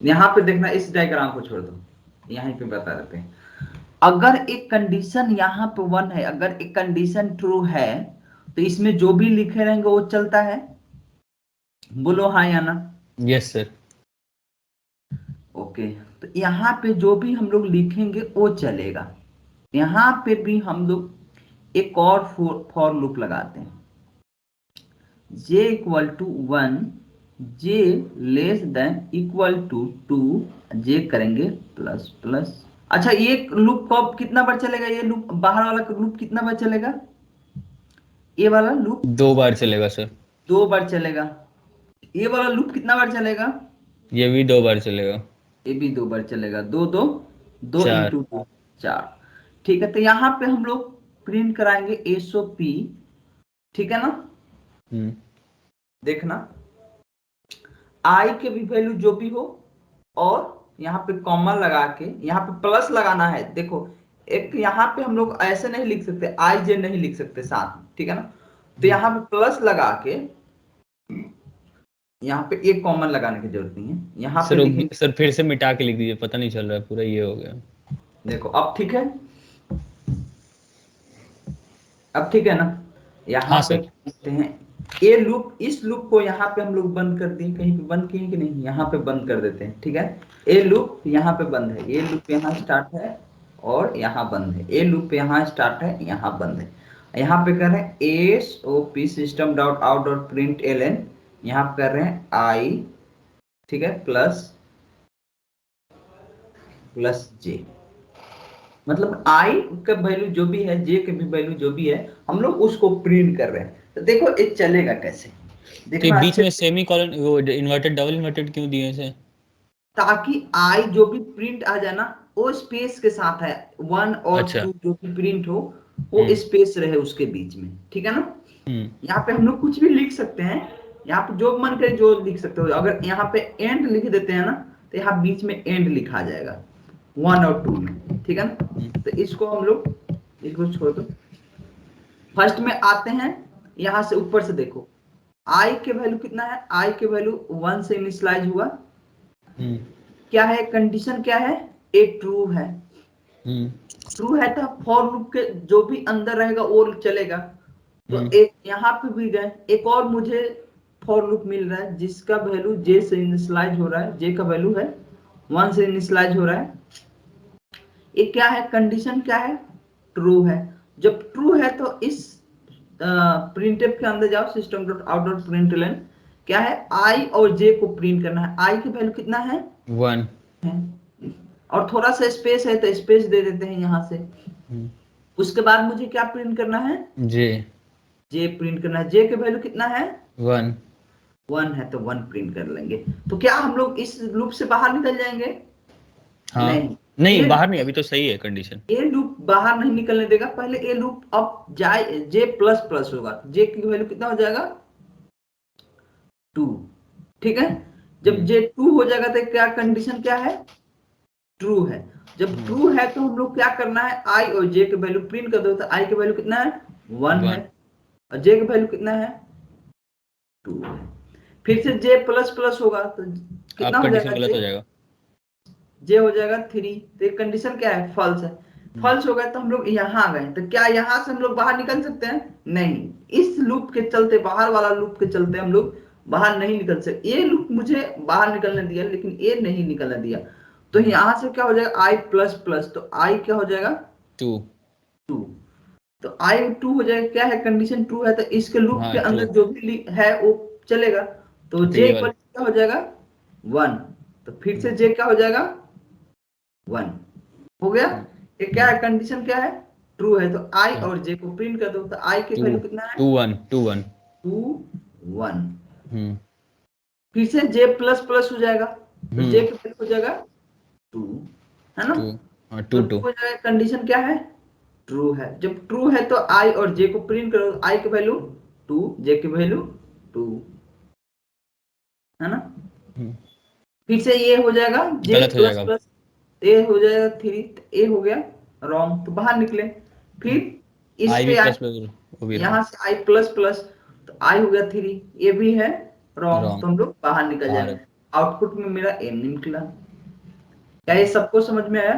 यहाँ पे देखना, इस डायग्राम को छोड़ दो, यहीं पे बता देते हैं। अगर एक कंडीशन यहाँ पे 1 है, अगर एक कंडीशन ट्रू है, तो इसमें जो भी लिखे रहेंगे वो चलता है। बोलो हाँ या ना। Yes sir. ओके, तो यहाँ पे जो भी हम लोग लिखेंगे वो चलेगा। यहाँ पे भी हम लोग एक और फॉर लूप लगाते हैं, j equal to 1, j less than equal to 2, j करेंगे प्लस प्लस। अच्छा, ये लूप कब कितना बार चलेगा? ये लूप बाहर वाला लूप कितना बार चलेगा? ये वाला लूप 2 बार चलेगा सर। 2 बार चलेगा। ये वाला लूप कितना बार चलेगा? ये भी 2 बार चलेगा। ये भी 2 बार चलेगा। दो दो, 2 4। इंटू 2, 4। ठीक है, तो यहाँ पे हम लोग प्रिंट कराएंगे SOP। ठीक है ना? हम्म। देखना, आई के भी वैल्यू जो भी हो, और यहाँ पे कॉमा लगा के यहाँ पे प्लस लगाना है। देखो, एक यहाँ पे हम लोग ऐसे नहीं लिख सकते, IJ नहीं लिख सकते साथ में, ठीक है ना? तो यहाँ पे प्लस लगा के, यहाँ पे एक कॉमन लगाने की जरूरत नहीं है, यहाँ पे लिखेंगे। सर फिर से मिटा के लिख दीजिए, पता नहीं चल रहा है, पूरा ये हो गया। देखो अब ठीक है, अब ठीक है ना? यहाँ हाँ पे सर। लिखते हैं ये लूप, इस लूप को यहाँ पे हम लोग बंद कर दिए। कहीं पे बंद किए कि नहीं? यहाँ पे बंद कर देते हैं। ठीक है, ये लूप यहाँ पे बंद है, ये लूप यहाँ स्टार्ट है और यहाँ बंद है, ये लूप यहाँ स्टार्ट है, यहाँ बंद है। यहाँ पे कर रहे हैं SOP system dot out dot print LN, यहाँ पे कर रहे हैं आई, ठीक है, प्लस प्लस जे। मतलब आई का वैल्यू जो भी है, जे के भी वैल्यू जो भी है, हम लोग उसको प्रिंट कर रहे हैं। तो देखो ये चलेगा कैसे, तो ये देखना बीच अच्छे में से। सेमी कॉलन वो इन्वर्टेड डबल इन्वर्टेड क्यों दिए इसे? ताकि आई जो भी प्रिंट आ जाए ना, वो स्पेस के साथ है। 1 और अच्छा। 2 जो भी प्रिंट हो, वो हम्म। स्पेस रहे उसके बीच में। ठीक है ना? हम्म। यहाँ पे हम लोग कुछ भी लिख सकते हैं, यहाँ पे जो मन करे जो लिख सकते हो। अगर यहाँ पे एंड लिख देते हैं ना, तो यहाँ बीच में एंड लिखा जाएगा 1 और 2 में। ठीक है ना? तो इसको हम लोग, इसको छोड़ दो। फर्स्ट में आते हैं, यहां से ऊपर से देखो, आई के वैल्यू कितना है? आई के वैल्यू 1 से इनिशियलाइज हुआ। हम्म। क्या है कंडीशन? क्या है? ए ट्रू है। हम्म। ट्रू है तो फॉर लूप के जो भी अंदर रहेगा वो चलेगा। तो हम्म। एक यहाँ पे भी गए, एक और मुझे फॉर लूप मिल रहा है जिसका वैल्यू जे से इनिशियलाइज हो रहा है, जे का वैल्यू है 1 से इनिशियलाइज हो रहा है। ये क्या है? कंडीशन क्या है? ट्रू है। जब ट्रू है तो इस प्रिंटफ के अंदर जाओ, system dot out dot println, क्या है? आई और जे को प्रिंट करना है। आई की वैल्यू कितना है? 1। और थोड़ा सा स्पेस है तो स्पेस दे देते हैं यहां से। हम्म। उसके बाद मुझे क्या प्रिंट करना है? जे। जे प्रिंट करना है। जे की वैल्यू कितना है? 1। 1 है तो 1 प्रिंट कर लेंगे। तो क्या हम लोग इस लूप से बाहर निकल जाएंगे? हाँ। नहीं, नहीं, ये बाहर नहीं, अभी तो सही है कंडीशन। ये लूप बाहर नहीं निकलने देगा। पहले ये लूप अब जाए, जे प्लस प्लस होगा, जे की वैल्यू कितना हो जाएगा? 2। ठीक है, जब जे 2 हो जाएगा तो क्या कंडीशन क्या है? ट्रू है। जब ट्रू है तो हम लोग क्या करना है? आई और जे के वैल्यू प्रिंट कर दो। तो आई के वैल्यू कितना है? 1 है। 1। और जे के वैल्यू कितना है? 2 है। फिर से जे प्लस प्लस होगा तो कितना आप हो कंडीशन जाएगा? गलत हो जाएगा। जे हो जाएगा 3। तो एक कंडीशन क्या है? फॉल्स है। फॉल्स हो गया तो हम लोग यहाँ आ गए। तो क्या यहाँ से हम लोग बाहर निकल सकते हैं? नहीं, इस लूप के चलते, बाहर वाला लूप के चलते हम लोग बाहर नहीं निकल सकते। ये लूप मुझे बाहर निकलने दिया लेकिन ये नहीं निकलने दिया। तो यहाँ से क्या हो जाएगा? आई प्लस प्लस, तो आई क्या हो जाएगा? 2। 2। तो आई 2 हो जाएगा। क्या है? कंडीशन ट्रू है तो इसके लूप हाँ, के ट्रू। अंदर जो भी है वो चलेगा। तो तो जे ये इक्वल वाला। क्या हो जाएगा? 1। तो फिर से जे क्या हो जाएगा? 1 हो गया। ये क्या है? कंडीशन क्या है? ट्रू है। तो आई हाँ। और जे को प्रिंट कर दो। तो आई की 2। वैल्यू कितना है? 2 1 2 1। 2 1। हम्म। फिर से जे प्लस प्लस हो जाएगा तो जे हम्म। की वैल्यू हो जाएगा 2, है ना? 2। हाँ, तो 2 2। 2 हो जाएगा। कंडीशन क्या है? ट्रू है। जब ट्रू है तो आई और जे को प्रिंट करो। आई की वैल्यू 2, जे की वैल्यू 2, है ना? फिर से ये हो जाएगा जे गलत हो प्लस जाएगा अब। प्लस, ए हो जाएगा 3, ए हो गया रॉन्ग, तो बाहर निकले। फिर इस आई भी पे प्लस आए, प्लस, वो भी यहां रॉन्ग। से आई प्लस प्लस, तो आई हो गया 3, ये भी है रॉन्ग, रॉन्ग। तो हम लोग बाहर निकल बाहर। जाएंगे। आउटपुट में मेरा n निकला। क्या ये सबको समझ में आया?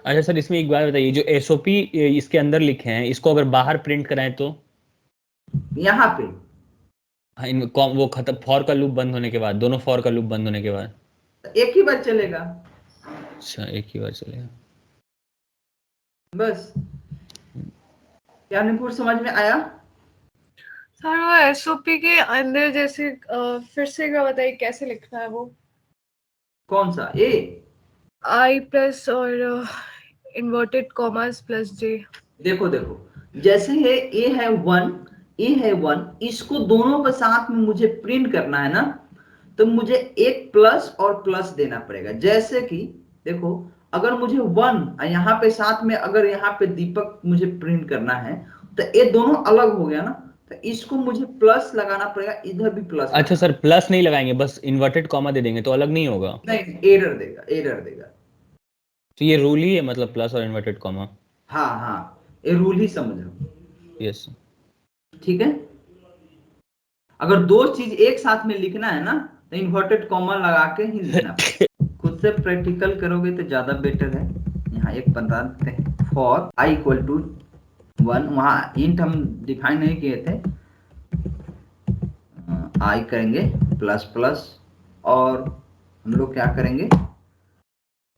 अच्छा सर, इसमें एक बात बताइए, जो एसओपी इसके अंदर लिखे हैं, इसको अगर बाहर प्रिंट कराएं तो? यहाँ पे हाँ, वो खत्म, फॉर का लूप बंद होने के बाद, दोनों फॉर का लूप बंद होने के बाद? एक ही बार चलेगा, अच्छा, एक ही बार चलेगा। बस। क्या निपुण समझ में आया? सर वो एसओपी के अंदर जैसे फिर से एक बार बताइए कैसे लिखना है वो? कौन सा? ए? आई प्लस और इन्वर्टेड कॉमास प्लस जे। देखो देखो, जैसे है ए है 1, ए है 1, इसको दोनों के साथ में मुझे प्रिंट करना है ना, तो मुझे एक प्लस और प्लस देना पड़ेगा। जैसे कि देखो, अगर मुझे 1 यहाँ पे साथ में, अगर यहाँ पे दीपक मुझे प्रिंट करना है, तो ये दोनों अलग हो गया ना, तो इसको मुझे प्लस लगाना पड़ेगा, इधर भी प्लस। अच्छा सर, प्लस नहीं लगाएंगे, बस इन्वर्टेड कॉमा दे देंगे तो अलग नहीं होगा? नहीं, एरर देगा, एरर देगा। तो ये रूल ही है, मतलब प्लस और इन्वर्टेड कॉमा? हाँ हाँ, ये रूल ही समझ लो। यस। ठीक है, अगर दो चीज एक साथ में लिखना है ना, तो इन्वर्टेड कॉमा लगा के ही लिखना पड़ेगा। खुद से प्रैक्टिकल करोगे तो ज्यादा बेटर है। यहाँ एक बता देते हैं, फॉर आई इक्वल टू 1, वहाँ इंट हम डिफाइन नहीं किए थे, आई करेंगे प्लस प्लस, और हम लोग क्या करेंगे,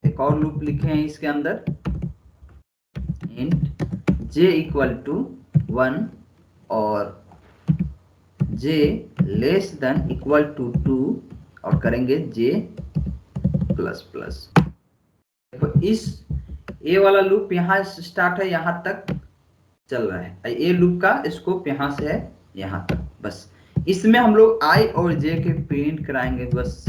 एक और लूप लिखे हैं इसके अंदर, इंट j इक्वल टू 1 और j less than equal to 2, और करेंगे j प्लस प्लस। तो इस ए वाला लूप यहाँ स्टार्ट है, यहाँ तक चल रहा है, ए लूप का स्कोप यहाँ से है यहाँ तक। बस इसमें हम लोग i और j के प्रिंट कराएंगे। बस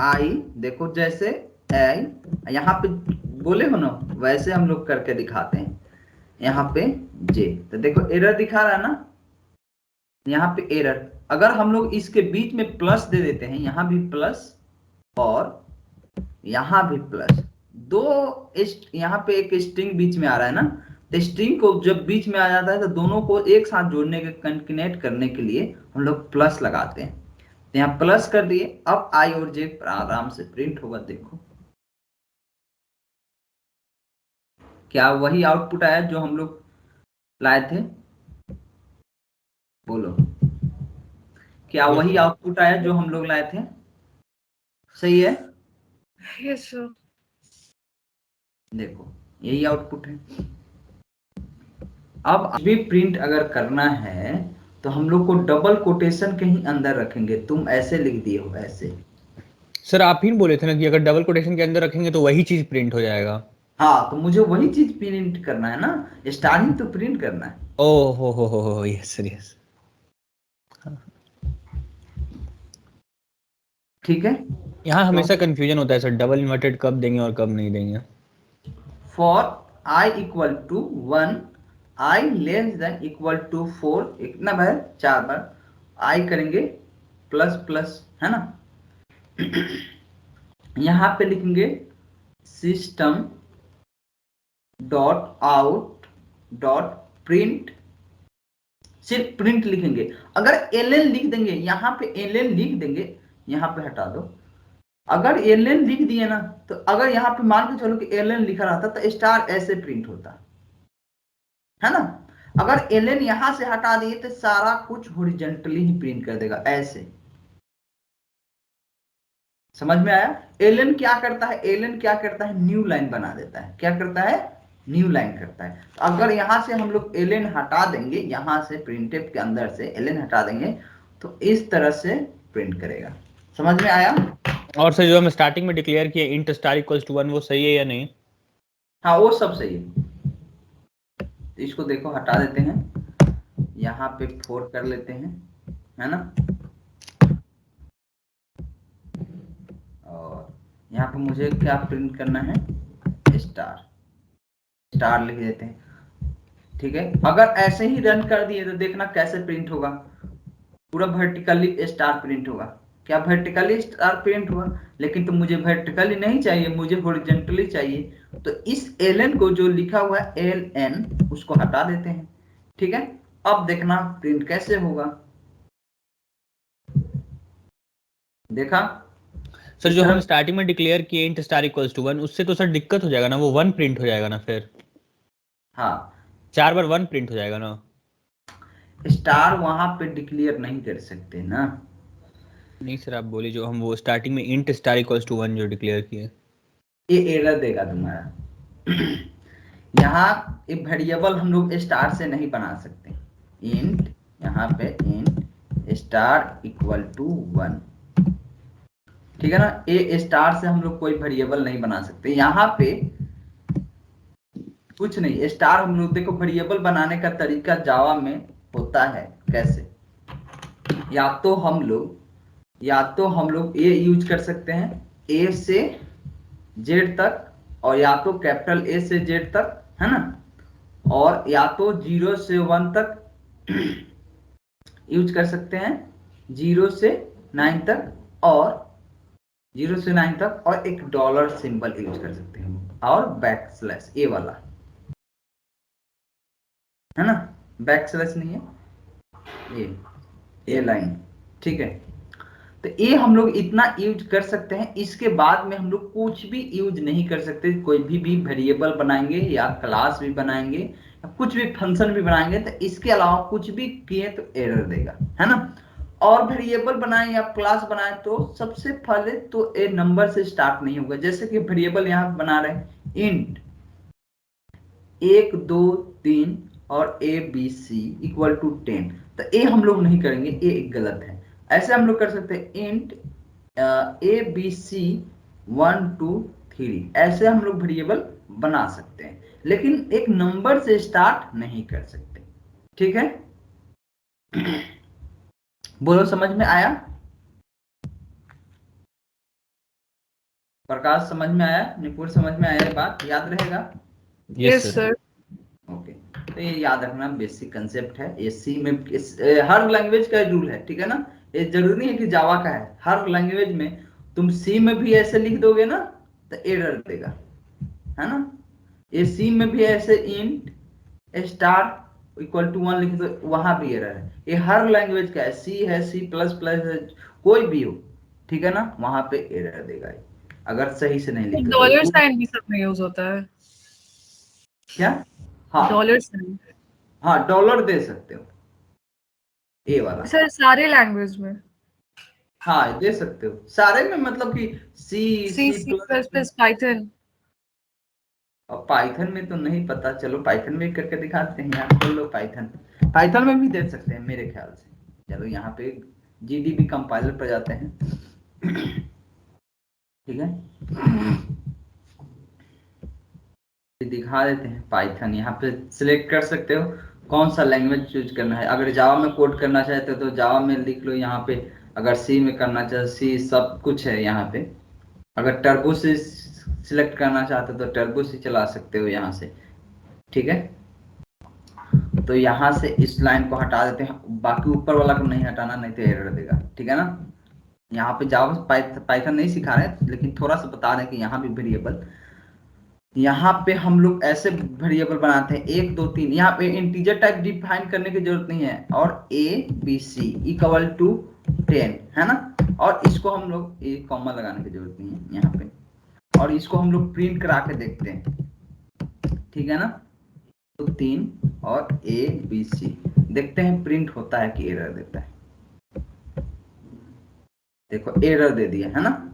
i देखो, जैसे आई यहाँ पे बोले हो ना, वैसे हम लोग करके दिखाते हैं। यहाँ पे j, तो देखो एरर दिखा रहा है ना, यहाँ पे एरर। अगर हम लोग इसके बीच में प्लस दे देते हैं, यहाँ भी प्लस और यहाँ भी प्लस, दो यहाँ पे एक स्ट्रिंग बीच में आ रहा है ना, तो स्ट्रिंग को जब बीच में आ जाता है तो दोनों को एक साथ जोड़ने के, कंकनेट करने के लिए हम लोग प्लस लगाते हैं। तो यहाँ प्लस कर दिए, अब आई और जे आराम से प्रिंट होगा। देखो क्या वही आउटपुट आया जो हम लोग लाए थे? बोलो, क्या वही आउटपुट आया जो हम लोग लाए थे? सही है? Yes sir. देखो यही आउटपुट है। अब भी प्रिंट अगर करना है तो हम लोग को डबल कोटेशन कहीं अंदर रखेंगे। तुम ऐसे लिख दिए हो, ऐसे। सर आप ही बोले थे ना कि अगर डबल कोटेशन के अंदर रखेंगे तो वही चीज प्रिंट हो जाएगा। हाँ, तो मुझे वही चीज प्रिंट करना है ना, स्टार्टिंग तो प्रिंट करना है। ओ हो, यस सर, यस। ठीक है, यहाँ हमेशा कंफ्यूजन होता है सर, डबल इन्वर्टेड कब देंगे और कब नहीं देंगे। For i equal to 1, i less than equal to 4, कितना बार? 4 बार। आई करेंगे प्लस प्लस, है ना। यहाँ पे लिखेंगे system dot out dot print, सिर्फ प्रिंट लिखेंगे। अगर एलएन लिख देंगे, यहाँ पे एलएन लिख देंगे, यहाँ पे हटा दो। अगर एलएन लिख दिए ना, तो अगर यहाँ पे मान के चलो कि एलएन लिखा रहता तो स्टार ऐसे प्रिंट होता, है ना। अगर एलएन यहां से हटा दिए तो सारा कुछ हॉरिजॉन्टली ही प्रिंट कर देगा, ऐसे। समझ में आया? एलएन क्या करता है? एलएन क्या करता है? न्यू लाइन बना देता है। क्या करता है? न्यू लाइन करता है। तो अगर यहां से हम लोग एलएन हटा देंगे, यहां से प्रिंटफ के अंदर से एलएन हटा देंगे, तो इस तरह से प्रिंट करेगा। समझ में आया? और सर जो हम स्टार्टिंग में डिक्लेयर किए इंट स्टार इक्वल्स टू 1, वो सही है या नहीं? हाँ, वो सब सही है। तो इसको देखो हटा देते हैं, यहाँ पे 4 कर लेते हैं, है ना। और यहाँ पे मुझे क्या प्रिंट करना है? स्टार, स्टार लिख देते हैं। ठीक है, अगर ऐसे ही रन कर दिए तो देखना कैसे प्रिंट होगा। पूरा वर्टिकली स्टार प्रिंट होगा। क्या वर्टिकली स्टार प्रिंट हुआ? लेकिन तो मुझे वर्टिकली नहीं चाहिए, मुझे हॉरिजॉन्टली चाहिए। तो इस एलएन को जो लिखा हुआ है एलएन, उसको हटा देते हैं। ठीक है, अब देखना प्रिंट कैसे होगा। देखा सर इस जो हम तरह। स्टार्टिंग में डिक्लेयर किए इंट स्टार इक्वल्स टू 1, उससे तो सर दिक्कत हो जाएगा ना, वो 1 प्रिंट हो जाएगा ना फिर, हाँ 4 बार 1 प्रिंट हो जाएगा ना। स्टार वहां पे डिक्लेयर नहीं कर सकते ना। नहीं सर आप बोलिए, जो हम वो स्टार्टिंग में इंट स्टार इक्वल्स टू 1 जो डिक्लेयर किए। ये एरर देगा तुम्हारा। यहाँ एक वेरिएबल हम लोग स्टार से नहीं बना सकते। इंट, यहाँ पे इंट स्टार इक्वल टू 1, ठीक है ना। ए स्टार से हम लोग कोई वेरिएबल नहीं बना सकते। यहाँ पे कुछ नहीं, स्टार हम लोग देखो वेरिएबल बनाने का तरीका जावा में होता है कैसे। या तो हम लोग ए यूज कर सकते हैं, ए से जेड तक, और या तो कैपिटल ए से जेड तक, है ना। और या तो 0 से 1 तक यूज कर सकते हैं, 0 से 9 तक, और 0 से 9 तक, और एक डॉलर सिंबल यूज कर सकते हैं, और बैक स्लैश ए वाला, है ना। बैक स्लैश नहीं है, ए लाइन, ठीक है। तो ये हम लोग इतना यूज कर सकते हैं। इसके बाद में हम लोग कुछ भी यूज नहीं कर सकते। कोई भी वेरिएबल बनाएंगे या क्लास भी बनाएंगे या कुछ भी फंक्शन भी बनाएंगे, तो इसके अलावा कुछ भी किए तो एरर देगा, है ना। और वेरिएबल बनाए या क्लास बनाए तो सबसे पहले तो ए नंबर से स्टार्ट नहीं होगा। जैसे कि वेरिएबल यहाँ बना रहे हैं इंट 1 2 3 और A B C equal to 10, तो ए हम लोग नहीं करेंगे, ए गलत है। ऐसे हम लोग कर सकते हैं इंट ए बी सी 1 2 3, ऐसे हम लोग वेरिएबल बना सकते हैं, लेकिन एक नंबर से स्टार्ट नहीं कर सकते, ठीक है। बोलो समझ में आया? प्रकाश समझ में आया? निपुण समझ में आया? ये बात याद रहेगा? Yes yes sir. Sir. Okay, तो ये याद रखना बेसिक कंसेप्ट है। ये सी में हर लैंग्वेज का रूल है, ठीक है ना। ये जरूरी नहीं है कि जावा का है, हर लैंग्वेज में तुम सी में भी ऐसे लिख दोगे ना तो एरर देगा, है ना। ये सी में भी ऐसे इंट स्टार इक्वल टू 1 लिख दो, वहां भी एरर है। ये हर लैंग्वेज का है, सी है, सी प्लस प्लस है, कोई भी हो, ठीक है ना, वहां पे एरर देगा ये, अगर सही से नहीं लिखे तो। डॉलर साइन भी सब में यूज होता है। क्या? हाँ डॉलर साइन हाँ, डॉलर दे सकते हो, ए वाला। सर सारे लैंग्वेज में। हाँ दे सकते हो सारे में, मतलब कि C C C C plus plus. Plus Python. और पाइथन में तो नहीं पता, चलो पाइथन में करके दिखाते हैं, यहाँ खोल लो पाइथन। पाइथन में भी दे सकते हैं मेरे ख्याल से। चलो यहाँ पे जीडीबी कंपाइलर पर जाते हैं, ठीक है, दिखा देते हैं पाइथन। यहाँ पे सिलेक्ट कर सकते हो कौन सा लैंग्वेज चूज करना है। अगर जावा में कोड करना चाहते हो तो जावा में लिख लो यहाँ पे, अगर सी में करना चाहते सी, सब कुछ है यहाँ पे। अगर टर्बो से सिलेक्ट करना चाहते हो तो टर्बो से चला सकते हो यहाँ से, ठीक है। तो यहाँ से इस लाइन को हटा देते हैं, बाकी ऊपर वाला को नहीं हटाना, नहीं तो एरर देगा, ठीक है ना। यहाँ पे जावा पाइथन नहीं सिखा रहे, लेकिन थोड़ा सा बता रहे हैं कि यहाँ भी वेरिएबल, यहाँ पे हम लोग ऐसे वेरिएबल बनाते हैं 1 2 3। यहाँ पे इंटीजर टाइप डिफाइन करने की जरूरत नहीं है, और A B C equal to 10, है ना। और इसको हम लोग एक कॉमा लगाने की जरूरत नहीं है यहाँ पे, और इसको हम लोग प्रिंट करा के देखते हैं, ठीक है ना। तो 3 और ए बी सी देखते हैं प्रिंट होता है कि एरर देता है। देखो एरर दे दिया, है ना।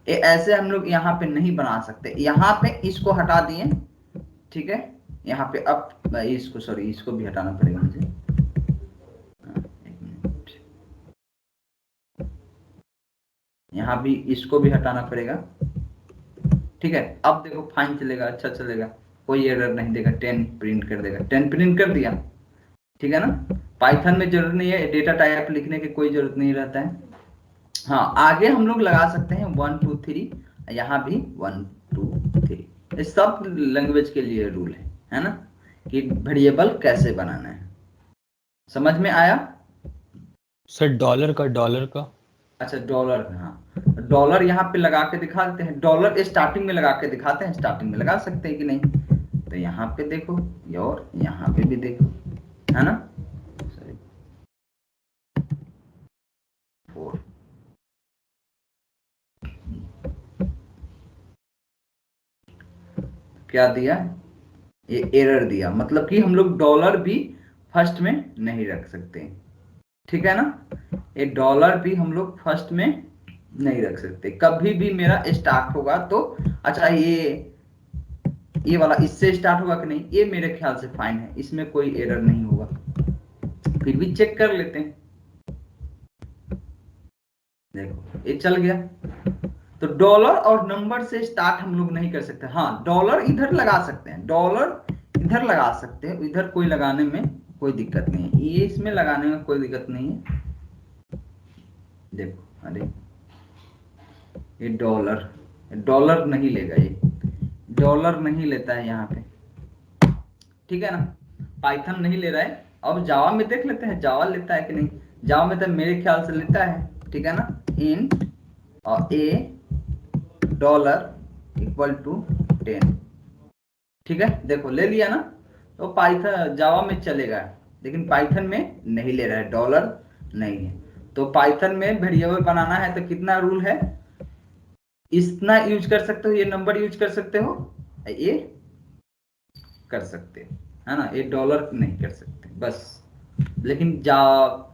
ऐसे हम लोग यहाँ पे नहीं बना सकते। यहाँ पे इसको हटा दिए, ठीक है। यहाँ पे अब इसको, सॉरी इसको भी हटाना पड़ेगा मुझे, एक मिनट। यहाँ भी इसको भी हटाना पड़ेगा, ठीक है। अब देखो फाइन चलेगा, अच्छा चलेगा, कोई एरर नहीं देगा, 10 प्रिंट कर देगा। 10 प्रिंट कर दिया, ठीक है ना। पाइथन में जरूरत नहीं है डेटा टाइप लिखने की, कोई जरूरत नहीं रहता है। हाँ आगे हम लोग लगा सकते हैं 1 2 3, यहाँ भी 1 2 3। ये सब लैंग्वेज के लिए रूल है ना, कि वेरिएबल कैसे बनाना है। समझ में आया? सर डॉलर का अच्छा डॉलर, हाँ डॉलर यहाँ पे लगा के दिखा देते हैं। डॉलर स्टार्टिंग में लगा के दिखाते हैं, स्टार्टिंग में लगा सकते हैं कि नहीं। तो यहाँ पे देखो, और यहाँ पे भी देखो, है ना। क्या दिया, ये एरर दिया, मतलब कि हम लोग डॉलर भी फर्स्ट में नहीं रख सकते, ठीक है ना। ये डॉलर भी हम लोग फर्स्ट में नहीं रख सकते। कभी भी मेरा स्टार्ट होगा तो, अच्छा ये वाला इससे स्टार्ट होगा कि नहीं, ये मेरे ख्याल से फाइन है, इसमें कोई एरर नहीं होगा। फिर भी चेक कर लेते हैं। देखो ये चल गया। तो डॉलर और नंबर से स्टार्ट हम लोग नहीं कर सकते। हाँ, डॉलर इधर लगा सकते हैं, डॉलर इधर लगा सकते हैं, इधर कोई लगाने में कोई दिक्कत नहीं है, ये इसमें लगाने में कोई दिक्कत नहीं है। देखो, अरे ये डॉलर नहीं लेगा, ये डॉलर नहीं लेता है यहाँ पे, ठीक है ना, पाइथन नहीं ले रहा है। अब जावा में देख लेते हैं, जावा लेता है कि नहीं। जावा में तो मेरे ख्याल से लेता है, ठीक है ना। इंट और ए डॉलर इक्वल टू 10, ठीक है, देखो ले लिया ना। तो पाइथन जावा में चलेगा, लेकिन पाइथन में नहीं ले रहा है, डॉलर नहीं है। तो पाइथन में वेरिएबल बनाना है तो कितना रूल है, इतना यूज कर सकते हो, ये नंबर यूज कर सकते हो, ये कर सकते हो, है ना, ये डॉलर नहीं कर सकते बस। लेकिन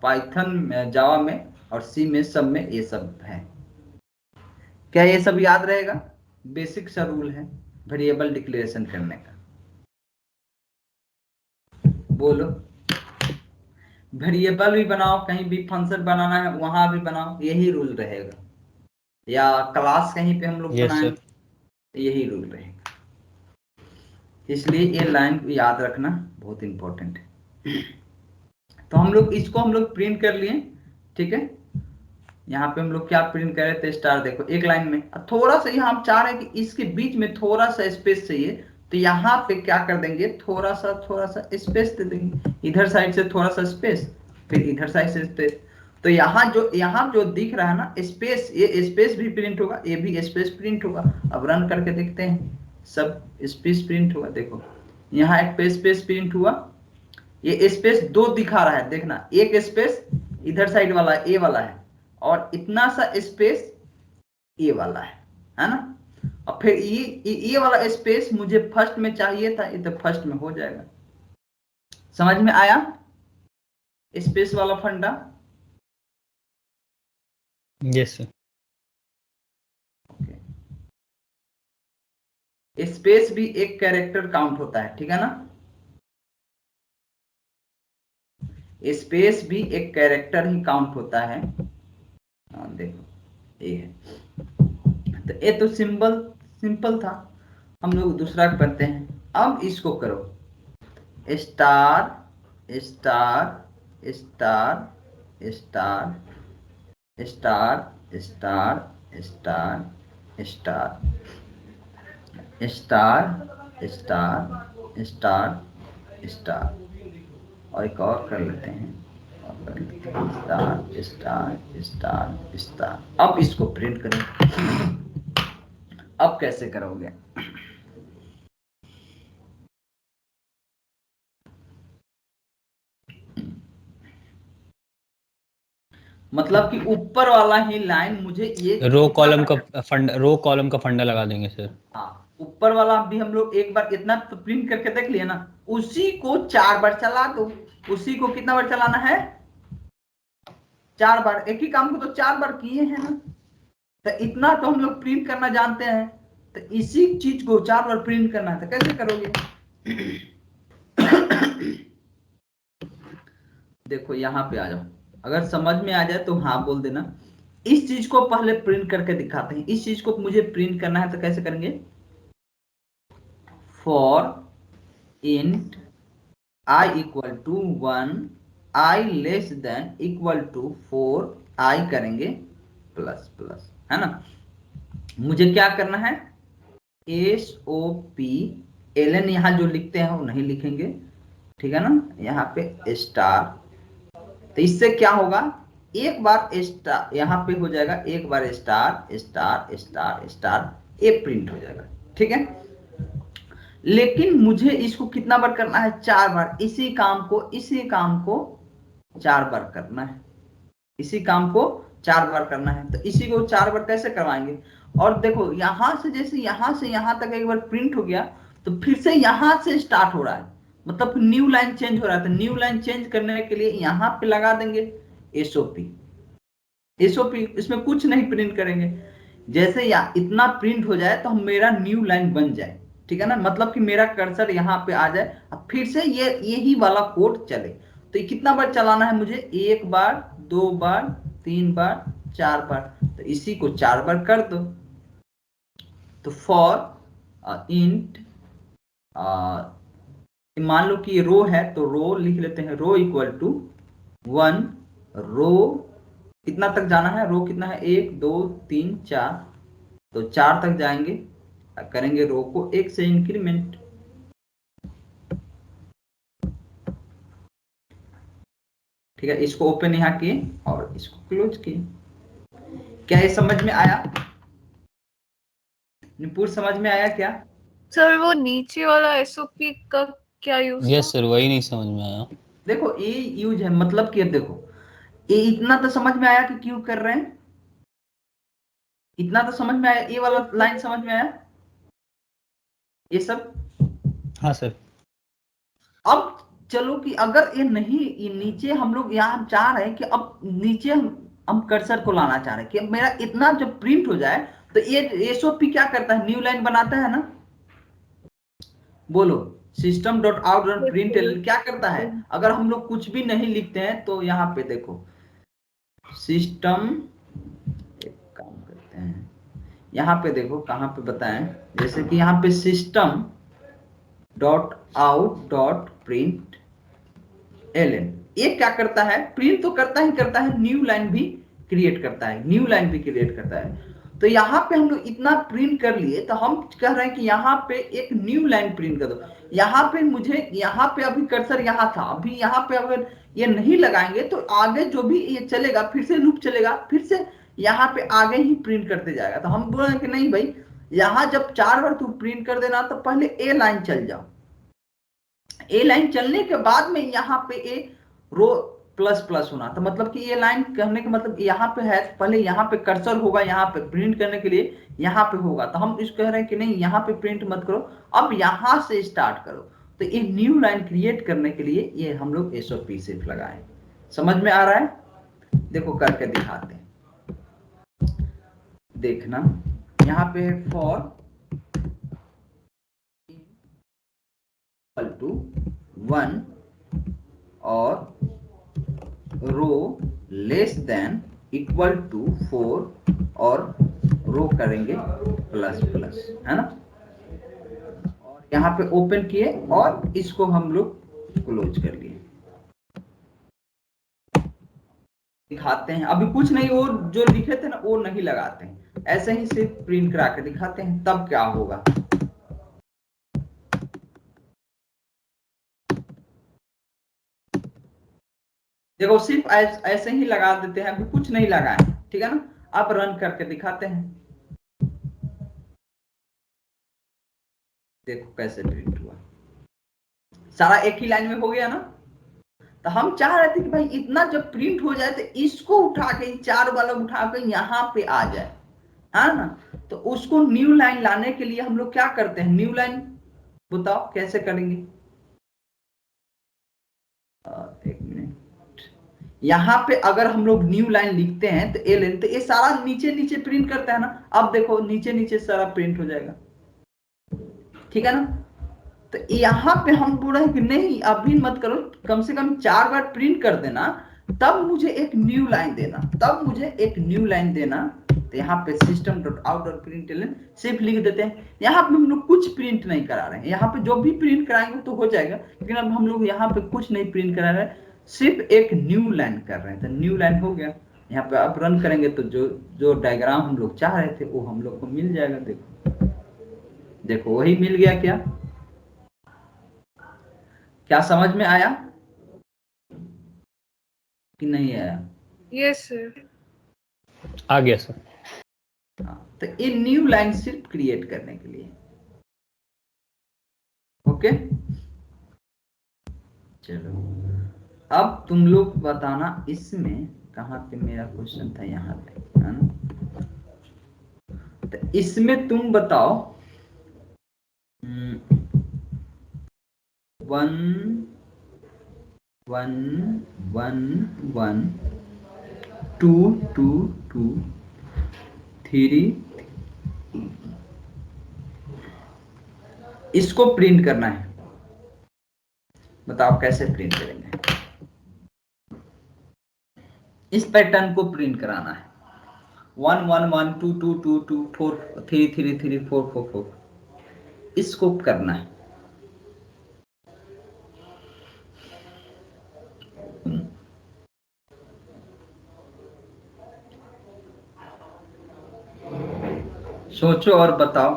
पाइथन जावा में और सी में सब में ये सब है। क्या ये सब याद रहेगा? बेसिक सा रूल है वेरिएबल डिक्लेरेशन करने का। बोलो, वेरिएबल भी बनाओ, कहीं भी फंक्शन बनाना है वहां भी बनाओ, यही रूल रहेगा। या क्लास कहीं पे हम लोग बनाएं, यही रूल रहेगा। इसलिए ये लाइन याद रखना बहुत इंपॉर्टेंट है। तो हम लोग प्रिंट कर लिए, ठीक है। यहाँ पे हम लोग क्या प्रिंट कर रहे थे, स्टार। देखो एक लाइन में थोड़ा सा यहाँ हम चाह रहे हैं कि इसके बीच में थोड़ा सा स्पेस चाहिए, तो यहाँ पे क्या कर देंगे, थोड़ा सा स्पेस दे देंगे, इधर साइड से थोड़ा सा स्पेस, फिर इधर साइड से स्पेस। तो यहाँ जो दिख रहा है ना स्पेस, ये स्पेस भी प्रिंट होगा, ये भी स्पेस प्रिंट होगा। अब रन करके देखते हैं, सब स्पेस प्रिंट होगा। देखो यहाँ एक स्पेस प्रिंट हुआ, ये स्पेस दो दिखा रहा है, देखना, एक स्पेस इधर साइड वाला ए वाला है, और इतना सा स्पेस ए वाला है ना। और फिर ये वाला स्पेस मुझे फर्स्ट में चाहिए था, ये तो फर्स्ट में हो जाएगा। समझ में आया स्पेस वाला फंडा? Yes sir. स्पेस भी एक कैरेक्टर काउंट होता है, ठीक है ना। स्पेस भी एक कैरेक्टर ही काउंट होता है। देखो ये है, तो ये तो सिंपल था। हम लोग दूसरा करते हैं। अब इसको करो, star star star star star star star star star star star star, और एक और कर लेते हैं, स्टार स्टार स्टार स्टार। अब इसको प्रिंट करें। अब कैसे करोगे? मतलब कि ऊपर वाला ही लाइन मुझे ये रो कॉलम का फंडा लगा देंगे सर। हाँ, ऊपर वाला भी हम लोग एक बार इतना तो प्रिंट करके देख लिया ना, उसी को 4 बार चला दो। उसी को कितना बार चलाना है? 4 बार। एक ही काम को तो 4 बार किए हैं ना, तो इतना तो हम लोग प्रिंट करना जानते हैं। तो इसी चीज को 4 बार प्रिंट करना है, तो कैसे करोगे? देखो यहाँ पे आ जाओ, अगर समझ में आ जाए तो हाँ बोल देना। इस चीज को पहले प्रिंट करके दिखाते हैं। इस चीज को मुझे प्रिंट करना है, तो कैसे करेंगे? For int i equal to 1, i less than equal to 4, i करेंगे प्लस प्लस, है ना। मुझे क्या करना है? SOPLN यहाँ जो लिखते हैं वो नहीं लिखेंगे, ठीक है ना। यहाँ पे स्टार, तो इससे क्या होगा, एक बार स्टार यहाँ पे हो जाएगा, एक बार स्टार स्टार स्टार स्टार, ये प्रिंट हो जाएगा, ठीक है। लेकिन मुझे इसको कितना बार करना है? 4 बार। इसी काम को 4 बार करना है, इसी काम को 4 बार करना है। तो इसी को 4 बार कैसे करवाएंगे? और देखो यहाँ से जैसे यहाँ से यहाँ तक एक बार प्रिंट हो गया, तो फिर से यहां से स्टार्ट हो रहा है, मतलब न्यू लाइन चेंज हो रहा है। तो न्यू लाइन चेंज करने के लिए यहां पे लगा देंगे एसओपी। एसओपी इसमें कुछ नहीं प्रिंट करेंगे, जैसे या इतना प्रिंट हो जाए तो हम मेरा न्यू लाइन बन जाए, ठीक है ना, मतलब कि मेरा कर्सर यहाँ पे आ जाए, अब फिर से ये यही वाला कोड चले। तो ये कितना बार चलाना है मुझे, 1 बार 2 बार 3 बार 4 बार, तो इसी को 4 बार कर दो। तो फॉर इंट मान लो कि ये रो है, तो रो लिख लेते हैं, रो इक्वल टू 1, रो कितना तक जाना है, रो कितना है 1 2 3 4, तो 4 तक जाएंगे, करेंगे रो को 1 से इंक्रीमेंट। ठीक है, इसको ओपन यहाँ किए और इसको क्लोज किए। क्या ये समझ में आया निपुर, समझ में आया क्या? सर वो नीचे वाला एसओपी का क्या यूज यस था? सर, वही नहीं समझ में आया। देखो ये यूज है, मतलब कि अब देखो ये इतना तो समझ में आया कि क्यों कर रहे हैं, इतना तो समझ में आया, ये वाला लाइन समझ में आया ये सब। हाँ सर। अब चलो कि अगर ये नहीं, ये नीचे हम लोग यहाँ चाह रहे हैं कि अब नीचे हम कर्सर को लाना चाह रहे हैं कि अब मेरा इतना जब प्रिंट हो जाए, तो ये एसओपी क्या करता है, न्यू लाइन बनाता है ना, बोलो system dot out dot print क्या करता है, अगर हम लोग कुछ भी नहीं लिखते हैं तो यहाँ पे देखो सिस्टम, एक काम करते हैं यहाँ पे देखो कहाँ पे बताएं, जैसे कि यहाँ पे system dot out dot print ln, ये क्या करता है, प्रिंट तो करता ही करता है, न्यू लाइन भी क्रिएट करता है, न्यू लाइन भी क्रिएट करता है। तो यहाँ पे हम लोग इतना प्रिंट कर लिए, तो हम कह रहे हैं कि यहाँ पे एक न्यू लाइन प्रिंट कर दो। यहाँ पे मुझे, यहाँ पे अभी कर्सर यहाँ था, अभी यहाँ पे अगर ये नहीं लगाएंगे तो आगे जो भी ये चलेगा फिर से लूप चलेगा, फिर से यहाँ पे आगे ही प्रिंट करते जाएगा। तो हम बोल रहे हैं कि नहीं भाई, यहाँ जब 4 बार तू प्रिंट कर देना तो पहले ए लाइन चल जाओ, ए लाइन चलने के बाद में यहाँ पे ए रो प्लस प्लस होना, तो मतलब कि ये लाइन कहने का मतलब यहाँ पे है, पहले यहाँ पे कर्सर होगा, यहाँ पे प्रिंट करने के लिए यहाँ पे होगा, तो हम इसको कह रहे हैं कि नहीं यहाँ पे प्रिंट मत करो, अब यहाँ से स्टार्ट करो। तो ये न्यू लाइन क्रिएट करने के लिए ये हम लोग एसओपी सिर्फ लगाए। समझ में आ रहा है? देखो करके दिखाते हैं, देखना यहाँ पे फॉर इक्वल टू 1 और रो लेस देन इक्वल टू 4 और रो करेंगे प्लस प्लस, है ना, और यहाँ पे ओपन किए और इसको हम लोग क्लोज कर लिए। दिखाते हैं, अभी कुछ नहीं, वो जो लिखे थे ना वो नहीं लगाते हैं, ऐसे ही सिर्फ प्रिंट करा के दिखाते हैं, तब क्या होगा। देखो सिर्फ ऐसे ही लगा देते हैं, अभी कुछ नहीं लगाए, ठीक है ना। अब रन करके दिखाते हैं, देखो कैसे प्रिंट हुआ, सारा एक ही लाइन में हो गया ना। तो हम चाह रहे थे कि भाई इतना जब प्रिंट हो जाए तो इसको उठा के 4 वाला उठा के यहाँ पे आ जाए, है ना। तो उसको न्यू लाइन लाने के लिए हम लोग क्या करते हैं, न्यू लाइन बताओ कैसे करेंगे। एक मिनट, यहाँ पे अगर हम लोग न्यू लाइन लिखते हैं तो ए लाइन, तो ये सारा नीचे नीचे प्रिंट करता है ना, अब देखो नीचे नीचे सारा प्रिंट हो जाएगा, ठीक है ना। तो यहाँ पे हम बोल रहे हैं कि नहीं अभी मत करो, कम से कम 4 बार प्रिंट कर देना, तब मुझे एक न्यू लाइन देना, तब मुझे एक न्यू लाइन देना। तो यहाँ पे system dot out dot print ln सिर्फ लिख देते हैं, यहाँ पे हम लोग कुछ प्रिंट नहीं करा रहे हैं, यहाँ पे जो भी प्रिंट कराएंगे तो हो जाएगा, लेकिन अब हम लोग यहाँ पे कुछ नहीं प्रिंट करा रहे हैं, सिर्फ एक न्यू लाइन कर रहे हैं। तो न्यू लाइन हो गया, यहाँ पे अब रन करेंगे तो जो जो डायग्राम हम लोग चाह रहे थे वो हम लोग को मिल जाएगा। देखो देखो वही मिल गया। क्या क्या समझ में आया कि नहीं आया? यस सर, आ गया सर। हाँ, तो ये न्यू लाइन सिर्फ क्रिएट करने के लिए। ओके चलो, अब तुम लोग बताना इसमें कहाँ पे मेरा क्वेश्चन था, यहाँ पे है ना। तो इसमें तुम बताओ 1 1 1 1 2 2 2 3। इसको प्रिंट करना है, बताओ कैसे प्रिंट करेंगे। इस पैटर्न को प्रिंट कराना है। 1 1 1 2 2 2 2 4 3 3 3 4 4 4, इसको करना है। सोचो और बताओ।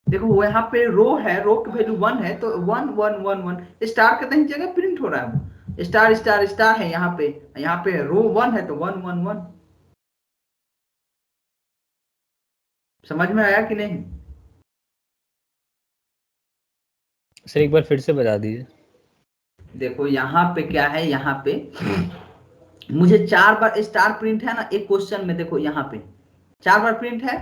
देखो वो यहाँ पे रो है, रो की वैल्यू 1 है तो 1 1 1 1 स्टार के कहीं जगह प्रिंट हो रहा है, स्टार स्टार स्टार है यहाँ पे रो 1 है तो 1 1 1। समझ में आया कि नहीं? सर एक बार फिर से बता दीजिए। देखो यहाँ पे क्या है, यहाँ पे मुझे 4 बार स्टार प्रिंट है ना एक क्वेश्चन में। देखो यहाँ पे 4 बार प्रिंट है।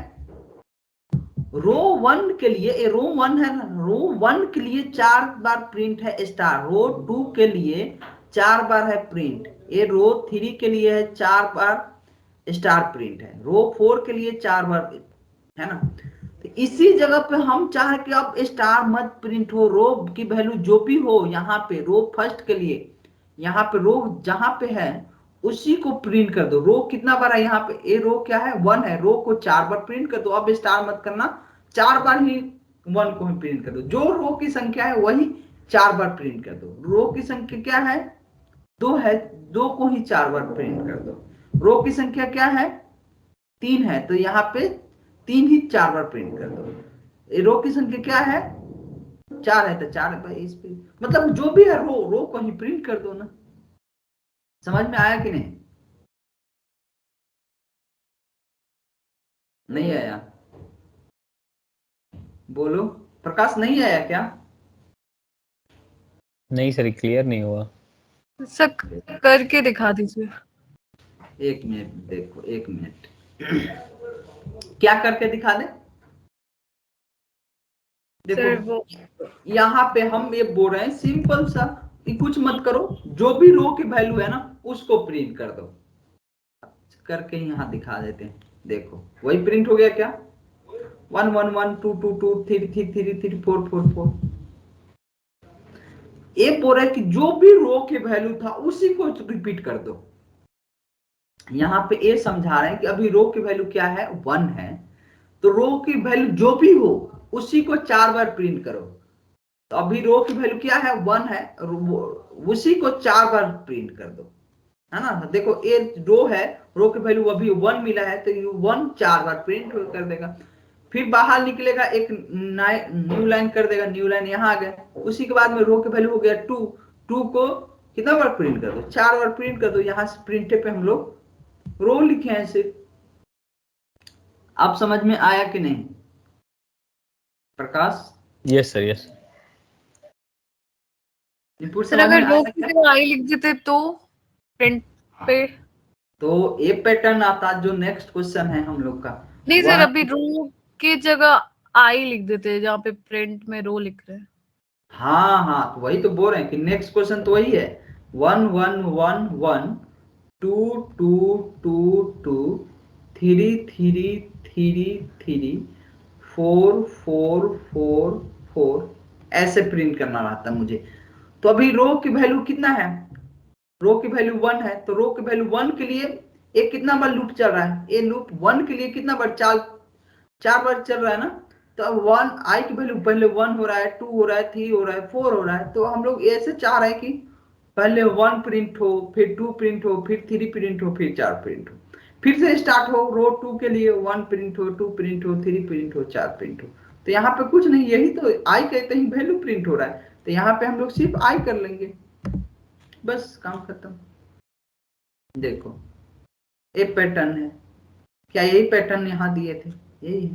रो 1 के लिए, ये रो 1 है ना, रो 1 के लिए 4 बार प्रिंट है स्टार, रो 2 के लिए 4 बार है प्रिंट, ये रो 3 के लिए है 4 बार स्टार प्रिंट है, रो 4 के लिए 4 बार है ना। तो इसी जगह पे हम चाहे कि अब स्टार मत प्रिंट हो, रो की वैल्यू जो भी हो, यहाँ पे रो फर्स्ट के लिए, यहाँ पे रो जहां पे है उसी को प्रिंट कर दो। रो कितना बार है यहाँ पे, ए रो क्या है 1 है, रो को 4 बार प्रिंट कर दो। अब स्टार मत करना, 4 बार ही 1 को ही प्रिंट कर दो। जो रो की संख्या है वही 4 बार प्रिंट कर दो। रो की संख्या क्या है 2 है, 2 को ही 4 बार प्रिंट कर दो। रो की संख्या क्या है 3 है तो यहाँ पे 3 ही 4 बार प्रिंट कर दो। रो की संख्या क्या है 4 है तो 4 बार इस पे, मतलब जो भी है रो को ही प्रिंट कर दो ना। समझ में आया कि नहीं? नहीं आया? बोलो प्रकाश, नहीं आया क्या? नहीं सर, क्लियर नहीं हुआ। सर करके दिखा दीजिए। एक मिनट देखो, एक मिनट क्या करके दिखा दे? सर देखो वो यहाँ पे हम ये बोल रहे हैं सिंपल सा, कुछ मत करो, जो भी रो की वैल्यू है ना उसको प्रिंट कर दो। करके यहाँ दिखा देते हैं, देखो वही प्रिंट हो गया क्या, 1 1 1 2 2 2 3 3 3 3 4 4 4। ये बोल रहा है कि जो भी रो के वैल्यू था उसी को रिपीट कर दो। यहाँ पे ये समझा रहे हैं कि अभी रो की वैल्यू क्या है 1 है, तो रो की वैल्यू जो भी हो उसी को 4 बार प्रिंट करो। तो अभी रो की वैल्यू क्या है 1 है, उसी को 4 बार प्रिंट कर दो, है ना। देखो ये रो है, रो की वैल्यू अभी 1 मिला है तो ये 1 4 बार प्रिंट कर देगा। फिर बाहर निकलेगा एक न्यू लाइन कर देगा, न्यू लाइन यहाँ आ गया। उसी के बाद में रो की वैल्यू हो गया 2, 2 को कितना बार प्रिंट कर दो 4 बार प्रिंट कर दो। यहाँ से प्रिंटे पे हम लोग रो लिखे हैं सिर्फ। आप समझ में आया कि नहीं Prakash? Yes sir, yes. Input sir समझ अगर में रो आया की क्या? जगह आई लिख देते तो प्रिंट पे। तो ये पैटर्न आता जो नेक्स्ट क्वेश्चन है हम लोग का, नहीं सर, वह अभी रो की जगह आई लिख देते हैं जहाँ पे प्रिंट में रो लिख रहे हैं। हाँ हाँ तो वही तो बोल रहे हैं कि नेक्स्ट क्वेश्चन तो वही है, 1 1 1 1 2 2 2 2 3 3 3 3 4 4 4 4, ऐसे प्रिंट करना रहता मुझे। तो अभी रो की वैल्यू कितना है, रो की वैल्यू 1 है तो रो की वैल्यू 1 के लिए एक कितना बार लूप चल रहा है, ये लूप 1 के लिए कितना बार 4 बार चल रहा है ना। तो अब 1 आई की वैल्यू पहले 1 हो रहा है, 2 हो रहा है, 3 हो रहा है, 4 हो रहा है। तो हम लोग ऐसे चाह रहे हैं कि पहले 1 प्रिंट हो, फिर 2 प्रिंट हो, फिर 3 प्रिंट हो, फिर 4 प्रिंट हो, फिर से स्टार्ट हो। रो 2 के लिए 1 प्रिंट हो, 2 प्रिंट हो, 3 प्रिंट हो, 4 प्रिंट हो। तो यहाँ पे कुछ नहीं, यही तो आई कहते ही वैल्यू प्रिंट हो रहा है, तो यहाँ पे हम लोग सिर्फ आई कर लेंगे, बस काम खत्म। देखो ये पैटर्न है, क्या यही पैटर्न यहाँ दिए थे, यही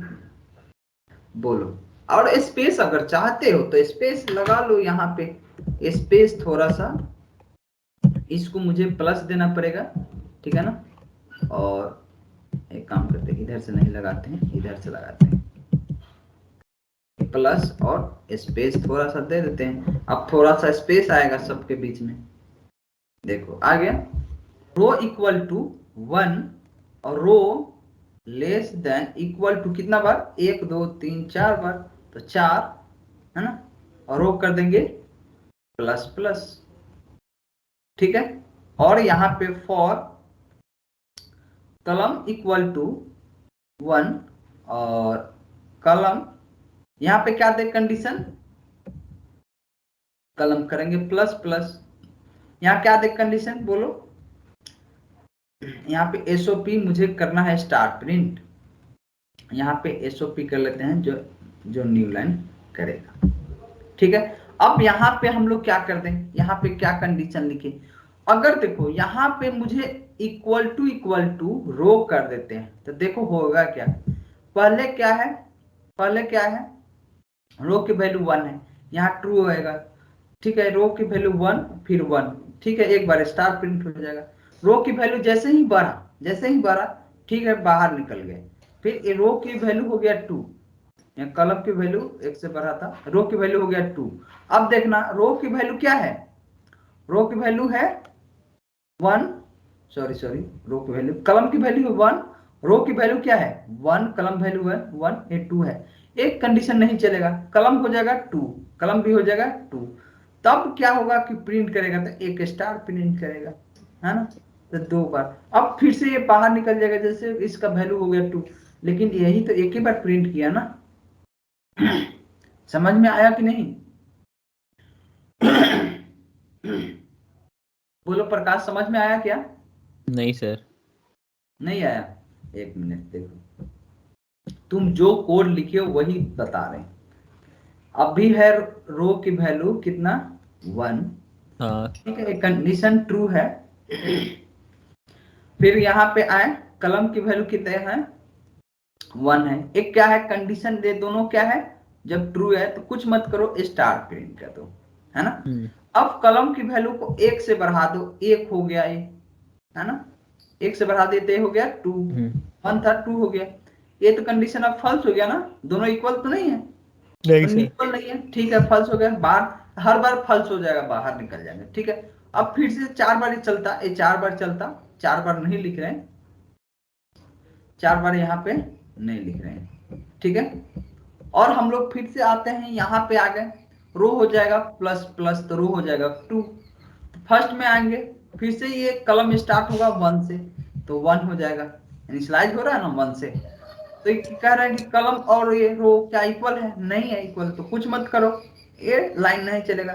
बोलो। और स्पेस अगर चाहते हो तो स्पेस लगा लो यहाँ पे, स्पेस थोड़ा सा इसको मुझे प्लस देना पड़ेगा, ठीक है ना। और एक काम करते हैं, इधर से नहीं लगाते हैं, इधर से लगाते हैं। प्लस और स्पेस थोड़ा सा दे देते हैं। अब थोड़ा सा स्पेस आएगा सबके बीच में, देखो आ गया। रो इक्वल टू 1 और रो लेस देन इक्वल टू कितना बार, 1 2 3 4 बार, तो 4 है ना, और रो कर देंगे प्लस प्लस, ठीक है। और यहाँ पे फॉर कलम इक्वल टू 1 और कलम यहाँ पे क्या दे कंडीशन, कलम करेंगे प्लस प्लस, यहाँ क्या दे कंडीशन बोलो, यहाँ पे एसओपी मुझे करना है स्टार प्रिंट, यहाँ पे एसओपी कर लेते हैं जो न्यू लाइन करेगा, ठीक है। अब यहाँ पे हम लोग क्या कर दें, यहाँ पे क्या कंडीशन लिखे, अगर देखो यहाँ पे मुझे इक्वल टू रो कर देते हैं तो देखो होगा क्या, पहले क्या है, रो की वैल्यू 1 है, यहाँ ट्रू होएगा, ठीक है। रो की वैल्यू 1 फिर 1, ठीक है, एक बार स्टार प्रिंट हो जाएगा। रो की वैल्यू जैसे ही बढ़ा, ठीक है, बाहर निकल गए, फिर रो की वैल्यू हो गया 2, कलम की वैल्यू 1 से बढ़ा था, रो की वैल्यू हो गया 2। अब देखना रो की वैल्यू क्या है, रो की वैल्यू है 1, सॉरी रो की वैल्यू, कलम की वैल्यू 1, रो की वैल्यू क्या है 1, कलम वैल्यू है 1, ये 2 है, एक कंडीशन नहीं चलेगा, कलम हो जाएगा 2, कलम भी हो जाएगा 2, तब क्या होगा कि प्रिंट करेगा तो एक स्टार प्रिंट करेगा, है ना, तो 2 बार। अब फिर से ये बाहर निकल जाएगा, जैसे इसका वैल्यू हो गया 2, लेकिन यही तो एक ही बार प्रिंट किया ना, समझ में आया कि नहीं? बोलो प्रकाश, समझ में आया क्या? नहीं सर। नहीं आया, एक मिनट देखो, तुम जो कोड लिखे हो वही बता रहे हैं। अभी है रो की वैल्यू कितना 1, हाँ ठीक है, कंडीशन ट्रू है। फिर यहाँ पे आए कलम की वैल्यू कितने है 1 है, एक क्या है कंडीशन दे, दोनों क्या है, जब ट्रू है तो कुछ मत करो स्टार प्रिंट कर दो, है ना। अब कलम की वैल्यू को 1 से बढ़ा दो, 1 हो गया ये, है ना, 1 से बढ़ा देते हो गया 2, 1 था 2 हो गया, ये तो कंडीशन अब फॉल्स हो गया ना, दोनों इक्वल तो नहीं है, नहीं इक्वल नहीं है, ठीक है, फॉल्स हो गया, बाहर हर बार फॉल्स हो जाएगा, बाहर निकल जाएगा, ठीक है। अब फिर से 4 बार ये चलता, ये 4 बार चलता, 4 बार नहीं लिख रहे हैं, 4 बार यहाँ पे नहीं लिख रहे हैं, ठीक है। और हम लोग फिर से आते हैं, यहाँ पे आ गए, रो हो जाएगा प्लस प्लस, तो रो हो जाएगा 2, फर्स्ट में आएंगे, फिर से ये कलम स्टार्ट होगा 1 से, तो 1 हो जाएगा, इनिशियलाइज हो रहा है ना 1 से, तो ये कह रहा है कि कलम और ये रो क्या इक्वल है, नहीं है इक्वल, तो कुछ मत करो, ये लाइन नहीं चलेगा।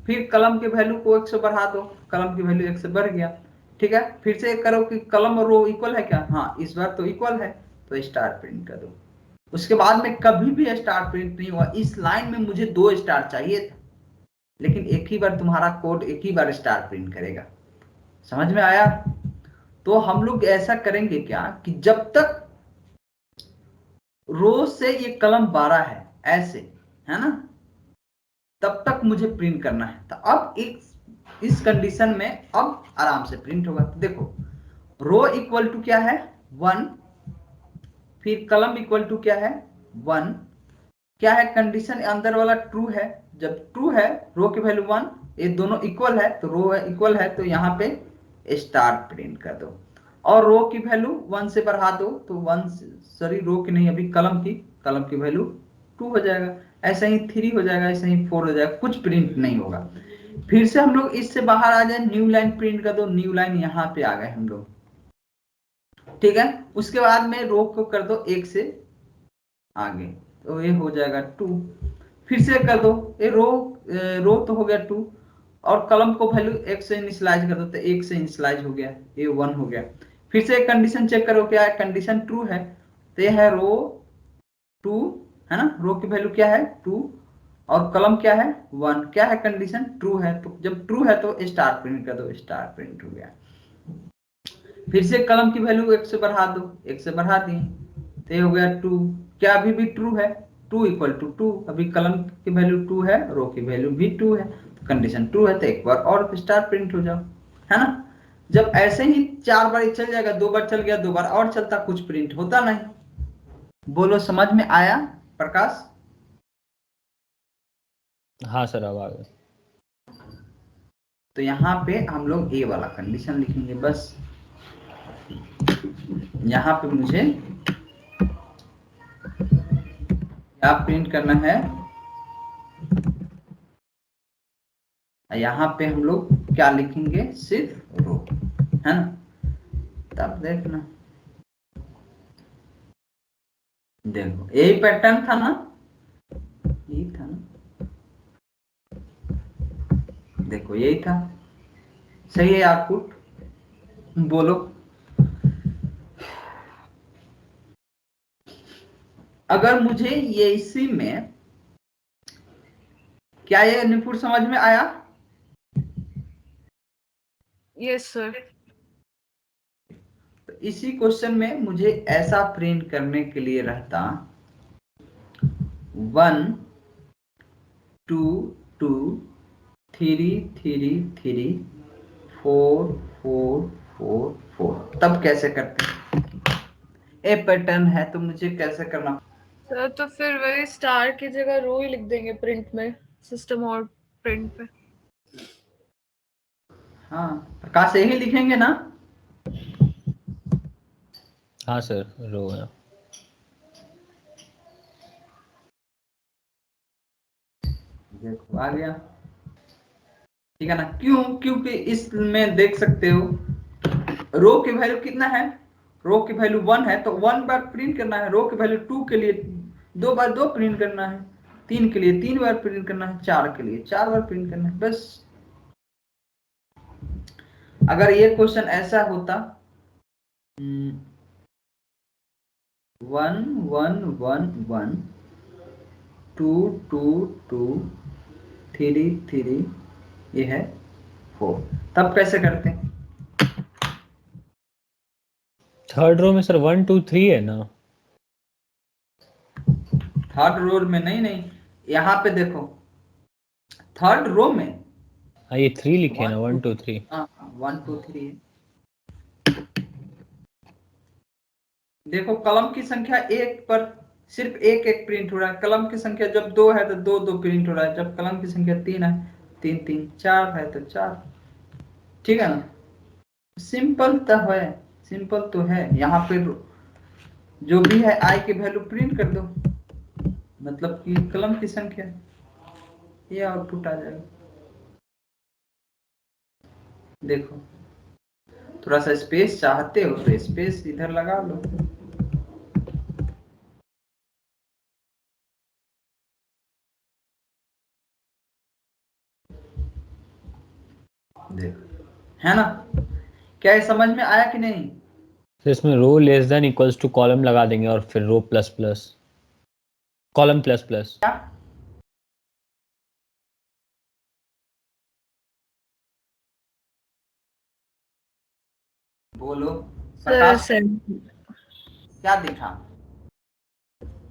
फिर कलम की वैल्यू को 1 से बढ़ा दो, कलम की वैल्यू 1 से बढ़ गया, ठीक है। फिर से करो कि कलम और रो इक्वल है क्या, हाँ इस बार तो इक्वल है, तो स्टार प्रिंट कर दो। उसके बाद में कभी भी स्टार प्रिंट नहीं हुआ, इस लाइन में मुझे 2 स्टार चाहिए था, लेकिन एक ही बार तुम्हारा कोड एक ही बार स्टार प्रिंट करेगा, समझ में आया? तो हम लोग ऐसा करेंगे क्या कि जब तक रो से ये कलम 12 है ऐसे, है ना, तब तक मुझे प्रिंट करना है, तो अब इस कंडीशन में अब आराम से प्रिंट होगा। तो देखो रो इक्वल टू क्या है 1, फिर कलम इक्वल टू क्या है 1, क्या है कंडीशन अंदर वाला ट्रू है, जब ट्रू है रो की वैल्यू 1, ये दोनों इक्वल है, तो रो इक्वल है, तो यहाँ पे स्टार प्रिंट कर दो, और रो की वैल्यू 1 से बढ़ा दो, तो 1, सॉरी रो की नहीं, अभी कलम की वैल्यू 2 हो जाएगा, ऐसे ही 3 हो जाएगा, ऐसे ही 4 हो जाएगा, कुछ प्रिंट नहीं होगा। फिर से हम लोग इससे बाहर आ जाए, न्यू लाइन प्रिंट कर दो, न्यू लाइन यहाँ पे आ गए हम लोग, ठीक है। उसके बाद में रो को कर दो 1 से आगे, तो ये हो जाएगा 2, फिर से कर दो, ये रो तो हो गया 2, और कलम को वैल्यू 1 से इनिशियलाइज कर दो, तो 1 से इनिशियलाइज हो गया, ये 1 हो गया। फिर से कंडीशन चेक करो, क्या है कंडीशन ट्रू है, तो ये है रो 2, है ना, रो की वैल्यू क्या है 2, और कलम क्या है 1, क्या है कंडीशन ट्रू है, तो जब ट्रू है तो स्टार प्रिंट कर दो, स्टार प्रिंट हो गया। फिर से कलम की वैल्यू 1 से बढ़ा दो, 1 से बढ़ा दिए, तो ये हो गया 2, क्या अभी भी ट्रू है, 2 इक्वल टू 2, अभी कलम की वैल्यू 2 है, रो की वैल्यू भी 2 है, कंडीशन ट्रू है, तो एक बार और स्टार प्रिंट हो जाओ, है ना। जब ऐसे ही 4 बार चल जाएगा, 2 बार चल गया, 2 बार और चलता, कुछ प्रिंट होता नहीं। बोलो समझ में आया प्रकाश? हाँ सर अब आ गया। तो यहाँ पे हम लोग ए वाला कंडीशन लिखेंगे बस। यहाँ पे मुझे क्या प्रिंट करना है, यहाँ पे हम लोग क्या लिखेंगे, सिर्फ रो, है ना। तब देखना, देखो यही पैटर्न था ना, यही था ना, देखो यही था, सही है आउटपुट, बोलो। अगर मुझे ये इसी में, क्या ये निपुण समझ में आया? Yes sir. तो इसी क्वेश्चन में मुझे ऐसा प्रिंट करने के लिए रहता 1 2 2 3 3 3 4 4 4 4, तब कैसे करते हैं? ए पैटर्न है तो मुझे कैसे करना? सर तो फिर वही स्टार की जगह रो ही लिख देंगे प्रिंट में, सिस्टम और प्रिंट पे। हाँ, प्रकाश यही लिखेंगे ना? हाँ सर रो है। देखो आ गया, ठीक है ना। क्यों? क्योंकि इसमें देख सकते हो रो की वैल्यू कितना है, रो की वैल्यू 1 है तो 1 बार प्रिंट करना है, रो की वैल्यू 2 के लिए 2 बार 2 प्रिंट करना है, 3 के लिए 3 बार प्रिंट करना है, 4 के लिए 4 बार प्रिंट करना है, बस। अगर ये क्वेश्चन ऐसा होता 1 1 1 1 2 2 2 3 3, ये है 4, तब कैसे करते हैं? थर्ड रो में सर 1 2 3 है ना? थर्ड रो में नहीं, नहीं, यहाँ पे देखो थर्ड रो में हाँ ये 3 लिखे हैं ना, 1 2 3। 1 2 3 है। देखो कलम की संख्या एक पर सिर्फ एक एक प्रिंट हो रहा है, कलम की संख्या जब 2 है तो 2 2 प्रिंट हो रहा है, जब कलम की संख्या 3 है 3 3, 4 है तो 4, ठीक है ना। सिंपल तो है, सिंपल तो है। यहाँ पे जो भी है आई की वैल्यू प्रिंट कर दो, मतलब कि कलम की संख्या, ये आउटपुट आ जाएगा। देखो थोड़ा सा स्पेस चाहते हो तो स्पेस इधर लगा लो। देखो है ना, क्या ये समझ में आया कि नहीं? तो इसमें row less than equals to column लगा देंगे और फिर row plus plus, column plus plus. क्या बोलो सर प्रकाश, सर क्या दिखा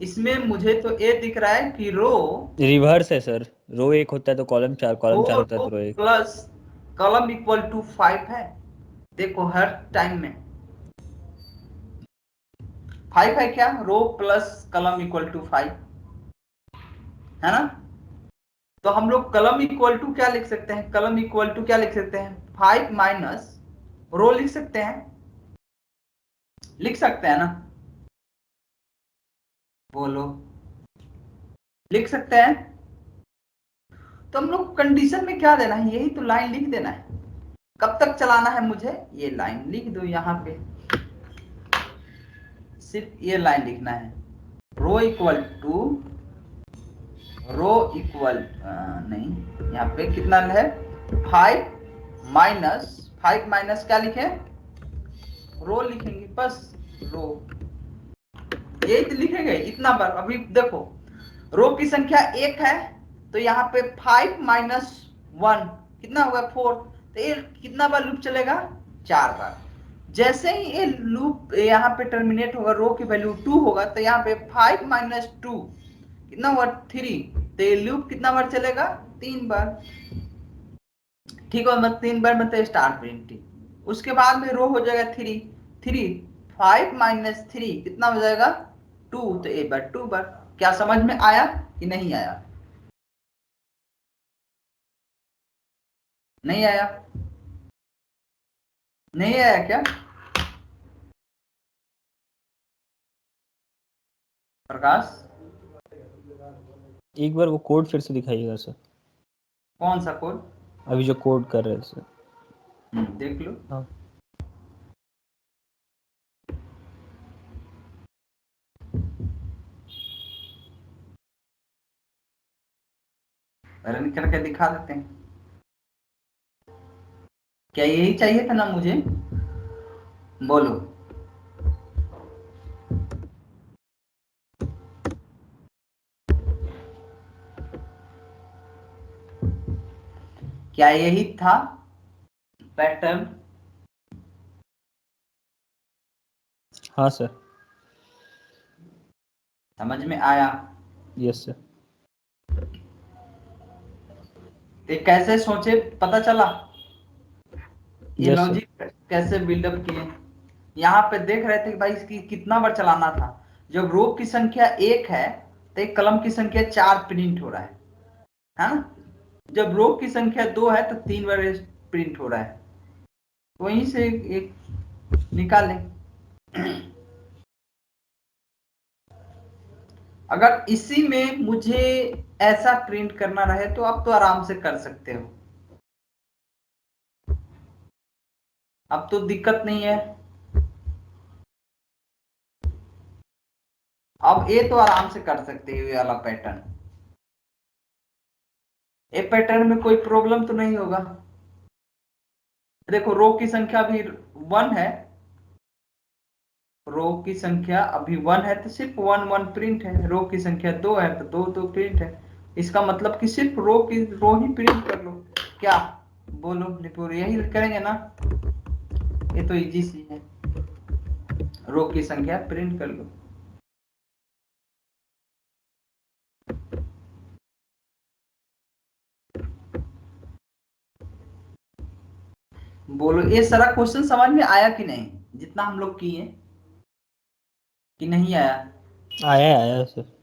इसमें? मुझे तो ये दिख रहा है कि रो रिवर्स है सर, रो 1 होता है तो कॉलम 4, कॉलम 4 होता है रो तो रो 1। प्लस कॉलम इक्वल टू 5 है। देखो हर टाइम में 5 है, क्या रो प्लस कॉलम इक्वल टू 5 है ना। तो हम लोग कॉलम इक्वल टू क्या लिख सकते हैं, कॉलम इक्वल टू क्या लिख सकते हैं, 5 माइनस रो लिख सकते हैं, लिख सकते हैं ना, बोलो लिख सकते हैं। तो हम लोग कंडीशन में क्या देना है, यही तो लाइन लिख देना है। कब तक चलाना है मुझे, ये लाइन लिख दो, यहाँ पे सिर्फ ये लाइन लिखना है, rho equal to rho equal नहीं, यहाँ पे कितना है 5 माइनस क्या लिखे, रो लिखेंगे बस, रो यही तो लिखेंगे इतना बार। अभी देखो रो की संख्या 1 है तो यहाँ पे 5 माइनस 1 कितना हुआ 4, तो ये कितना बार लूप चलेगा, 4 बार। जैसे ही ये लूप यहाँ पे टर्मिनेट होगा, रो की वैल्यू 2 होगा, तो यहाँ पे 5 माइनस 2 कितना हुआ 3, तो ये लूप कितना बार चलेगा, 3 बार, ठीक है। मतलब 3 बार मतलब स्टार प्रिंटिंग, उसके बाद में रो हो जाएगा 3 3, 5 माइनस 3 कितना हो जाएगा 2, तो एक बार 2 बार। क्या समझ में आया कि नहीं आया? नहीं आया? नहीं आया क्या प्रकाश? एक बार वो कोड फिर से दिखाइएगा सर, कौन सा कोड? अभी जो कोड कर रहे थे सर। देख लो। हाँ रन करके दिखा देते हैं। क्या यही चाहिए था ना मुझे? बोलो। क्या यही था पैटर्न? हाँ सर। समझ में आया? Yes sir. ये कैसे सोचे पता चला? ये यस सर। लॉजिक कैसे बिल्डअप किए? यहाँ पे देख रहे थे कि भाई इसकी कितना बार चलाना था। जब रो की संख्या 1 है तो एक कलम की संख्या 4 प्रिंट हो रहा है ना? जब रो की संख्या 2 है तो 3 बार प्रिंट हो रहा है। वहीं से एक निकालें। अगर इसी में मुझे ऐसा प्रिंट करना रहे तो आप तो आराम से कर सकते हो, अब तो दिक्कत नहीं है। अब ये तो आराम से कर सकते हो, ये वाला पैटर्न। ये पैटर्न में कोई प्रॉब्लम तो नहीं होगा। देखो रो की संख्या भी 1 है, रो की संख्या अभी 1 है तो सिर्फ 1 1 प्रिंट है। रो की संख्या 2 है तो 2 2 प्रिंट है। इसका मतलब कि सिर्फ रो ही प्रिंट कर लो। क्या बोलो निपुर, यही करेंगे ना? ये तो इजी सी है, रो की संख्या प्रिंट कर लो। बोलो ये सारा क्वेश्चन समझ में आया कि नहीं, जितना हम लोग किए कि नहीं आया? आया आया सर।